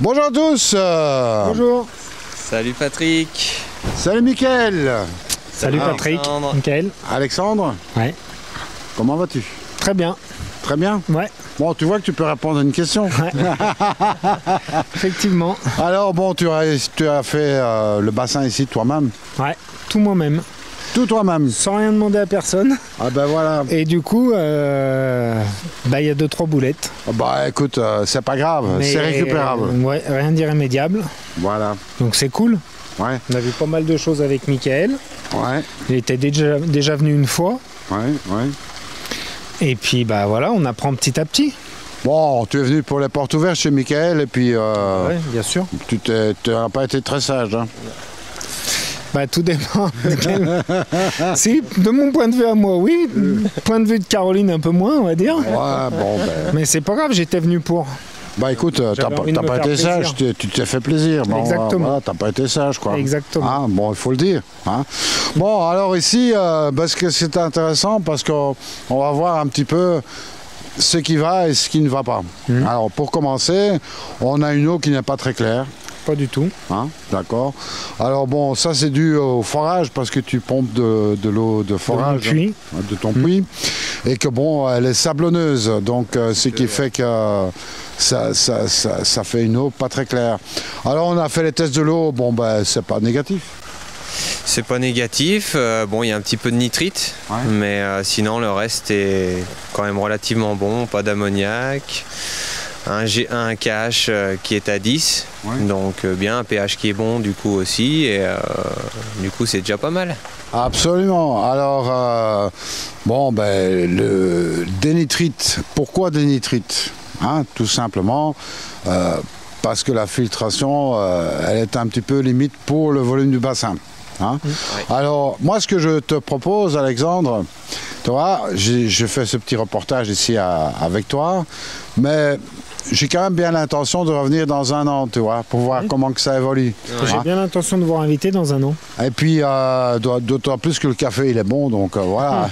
Bonjour à tous. Bonjour. Salut Patrick. Salut Mickaël. Salut Patrick. Mickaël. Alexandre. Ouais. Comment vas-tu? Très bien. Très bien. Ouais. Bon, tu vois que tu peux répondre à une question. Ouais. Effectivement. Alors bon, tu as fait le bassin ici toi-même. Ouais. Tout moi-même. Tout toi-même. Sans rien demander à personne. Ah ben voilà. Et du coup, y a 2-3 boulettes. Bah écoute, c'est pas grave, c'est récupérable. Ouais, rien d'irrémédiable. Voilà. Donc c'est cool. Ouais. On a vu pas mal de choses avec Mickaël. Ouais. Il était déjà venu une fois. Ouais, ouais. Et puis bah voilà, on apprend petit à petit. Bon, tu es venu pour les portes ouvertes chez Mickaël et puis Ouais, bien sûr. tu n'as pas été très sage. Hein. Bah tout dépend. Si, de mon point de vue à moi, oui. Point de vue de Caroline, un peu moins, on va dire. Ouais, bon, ben. Mais c'est pas grave, j'étais venu pour. Bah écoute, t'as envie de me pas faire été plaisir. sage, tu t'es fait plaisir. Bon, Exactement. voilà, t'as pas été sage, quoi. Exactement. Hein, bon, il faut le dire. Hein. Bon, alors ici, parce que c'est intéressant, parce qu'on va voir un petit peu ce qui va et ce qui ne va pas. Alors, pour commencer, on a une eau qui n'est pas très claire. Pas du tout. Hein, d'accord. Alors bon, ça c'est dû au forage parce que tu pompes de l'eau de forage de ton puits et que bon, elle est sablonneuse, donc ce qui fait que ça fait une eau pas très claire. Alors on a fait les tests de l'eau, bon ben c'est pas négatif. C'est pas négatif, bon il y a un petit peu de nitrite, mais sinon le reste est quand même relativement bon, pas d'ammoniac. Un KH qui est à 10, donc bien, un pH qui est bon du coup aussi, et du coup c'est déjà pas mal. Absolument. Alors, bon, ben, le dénitrite, pourquoi dénitrite? Hein, tout simplement parce que la filtration, elle est un petit peu limite pour le volume du bassin. Hein. Alors, moi, ce que je te propose, Alexandre, tu vois, j'ai fait ce petit reportage ici avec toi, mais j'ai quand même bien l'intention de revenir dans un an, tu vois, pour voir comment que ça évolue. J'ai bien l'intention de vous inviter dans un an. Et puis, d'autant plus que le café, il est bon, donc voilà.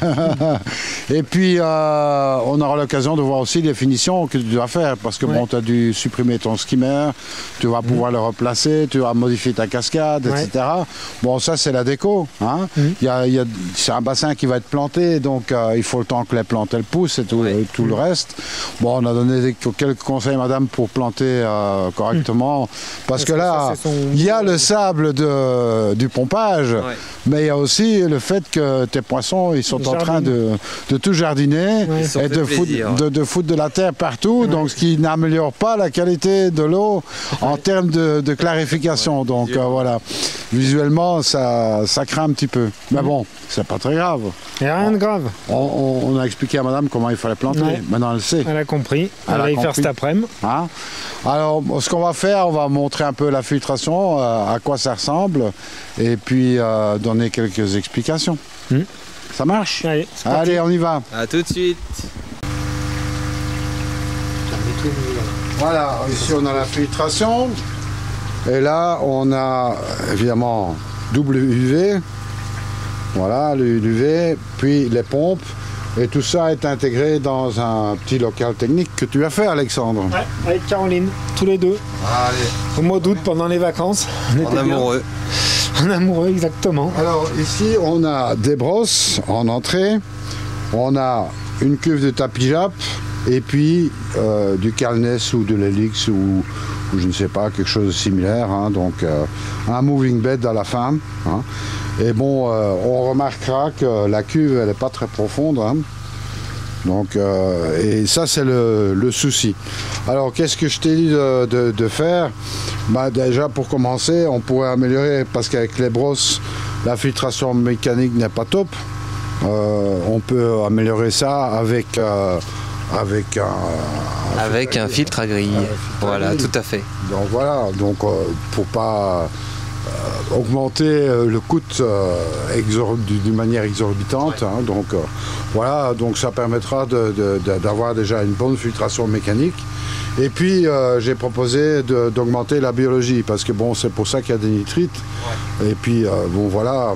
Et puis, on aura l'occasion de voir aussi les finitions que tu dois faire, parce que bon, tu as dû supprimer ton skimmer, tu vas pouvoir le replacer, tu vas modifier ta cascade, etc. Bon, ça, c'est la déco. Hein. C'est un bassin qui va être planté, donc il faut le temps que les plantes elles poussent et tout le reste. Bon, on a donné quelques conseils, madame, pour planter correctement, parce que là, il y a le sable du pompage, mais il y a aussi le fait que tes poissons, ils sont en train de tout jardiner et de foutre de la terre partout, donc ce qui n'améliore pas la qualité de l'eau en termes de clarification. Donc voilà, visuellement, ça craint un petit peu. Mais bon, c'est pas très grave. Il n'y a rien de grave. On a expliqué à madame comment il fallait planter. Maintenant, elle sait. Elle a compris. Elle va y faire cet après-midi. Hein? Alors, ce qu'on va faire, on va montrer un peu la filtration, à quoi ça ressemble, et puis donner quelques explications. Ça marche? Allez, on y va. À tout de suite. Voilà, ici on a la filtration, et là on a évidemment double UV, voilà l'UV, puis les pompes. Et tout ça est intégré dans un petit local technique que tu as fait, Alexandre. Ouais, avec Caroline, tous les deux. Allez. Au mois d'août, pendant les vacances. En amoureux. En amoureux, exactement. Alors ici, on a des brosses en entrée, on a une cuve de tapis jappe, et puis du Calness ou de l'Helix ou je ne sais pas, quelque chose de similaire. Hein, donc un moving bed à la fin. Hein. Et bon, on remarquera que la cuve, elle n'est pas très profonde. Hein. Donc, et ça, c'est le souci. Alors, qu'est-ce que je t'ai dit de faire? Bah, déjà, pour commencer, on pourrait améliorer, parce qu'avec les brosses, la filtration mécanique n'est pas top. On peut améliorer ça avec un filtre à grille. Voilà, tout à fait. Donc voilà, donc pour pas augmenter le coût d'une manière exorbitante. Hein, donc voilà, donc ça permettra d'avoir déjà une bonne filtration mécanique. Et puis j'ai proposé d'augmenter la biologie, parce que bon, c'est pour ça qu'il y a des nitrites. Et puis bon voilà,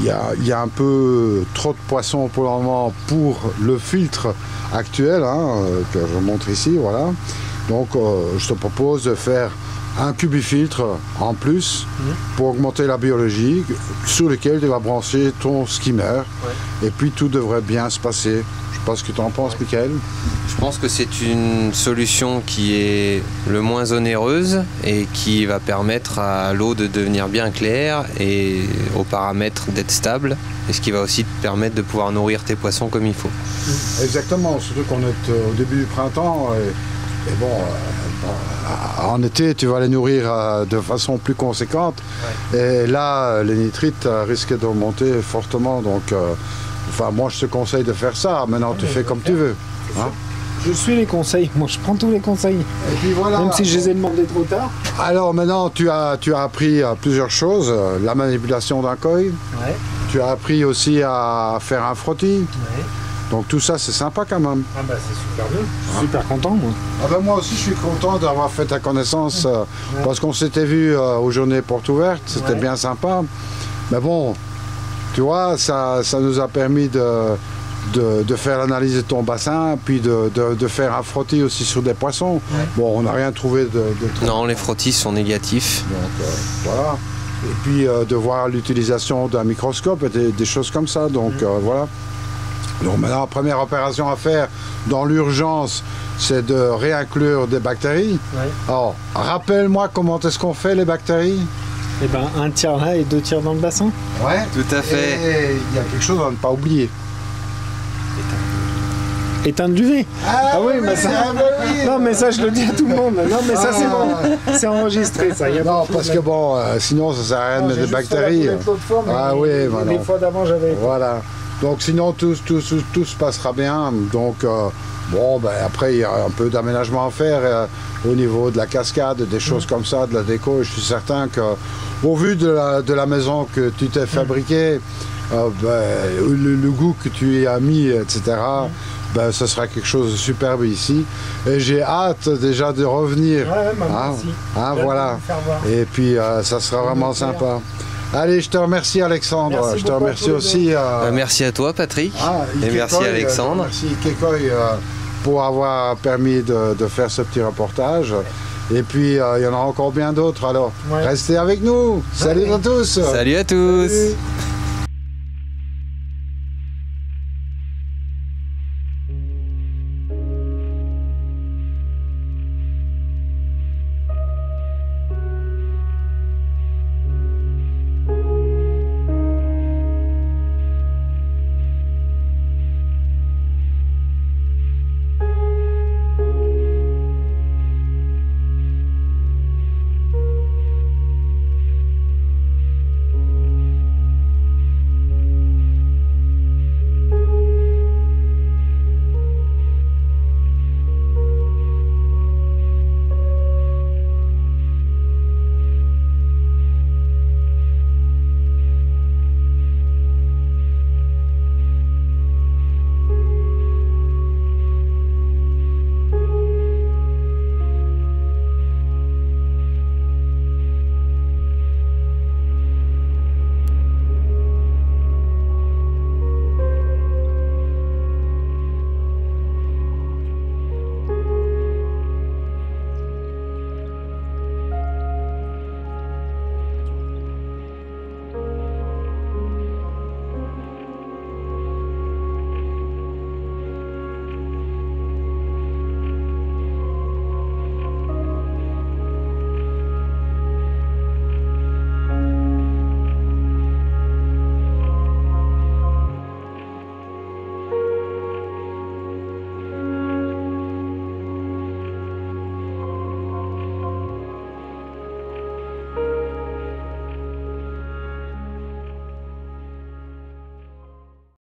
il y a un peu trop de poissons pour le moment pour le filtre actuel, hein, que je montre ici, voilà. Donc je te propose de faire un cubifiltre en plus pour augmenter la biologie sur lequel tu vas brancher ton skimmer et puis tout devrait bien se passer. Je sais pas ce que tu en penses, Michael. Je pense que c'est une solution qui est le moins onéreuse et qui va permettre à l'eau de devenir bien claire et aux paramètres d'être stable, et ce qui va aussi te permettre de pouvoir nourrir tes poissons comme il faut. Exactement, surtout qu'on est au début du printemps et bon, en été tu vas les nourrir de façon plus conséquente et là les nitrites risquent d'augmenter fortement, donc enfin moi je te conseille de faire ça. Maintenant tu fais comme tu veux. Hein? Je suis les conseils, moi je prends tous les conseils. Et puis voilà. Même si je les ai demandés trop tard. Alors maintenant tu as appris plusieurs choses, la manipulation d'un koi, tu as appris aussi à faire un frottis. Donc tout ça c'est sympa quand même. Ah bah c'est super bien, je suis super content moi. Ah ben moi aussi je suis content d'avoir fait ta connaissance parce qu'on s'était vu aux journées portes ouvertes, c'était bien sympa. Mais bon, tu vois, ça nous a permis de faire l'analyse de ton bassin, puis de faire un frottis aussi sur des poissons. Bon, on n'a rien trouvé de Non, les frottis sont négatifs. Donc voilà. Et puis de voir l'utilisation d'un microscope et des choses comme ça. Donc voilà. Donc maintenant, la première opération à faire dans l'urgence, c'est de réinclure des bactéries. Alors, rappelle-moi comment est-ce qu'on fait les bactéries? Eh ben, un tiers là et 2 tiers dans le bassin. Ouais, tout à fait. Et il y a quelque chose à ne pas oublier. Éteindre l'UV. Ah oui, mais ça... Non, mais ça, je le dis à tout le monde. Non, mais ça, c'est bon. C'est enregistré, ça. Non, parce que bon, sinon, ça sert à rien de mettre des bactéries. Ah oui, les fois d'avant, j'avais... Voilà. Donc sinon tout se passera bien. Donc bon, ben, après il y a un peu d'aménagement à faire au niveau de la cascade, des choses comme ça, de la déco. Je suis certain que au vu de la maison que tu t'es fabriquée, le goût que tu y as mis, etc., ben, ce sera quelque chose de superbe ici. Et j'ai hâte déjà de revenir. Voilà. Et puis ça sera vraiment sympa. Allez, je te remercie Alexandre, je te remercie aussi... merci à toi Patrick, et merci Alexandre. Merci Kekoi pour avoir permis de faire ce petit reportage. Et puis, il y en aura encore bien d'autres, alors restez avec nous. Salut à tous. Salut à tous. Salut.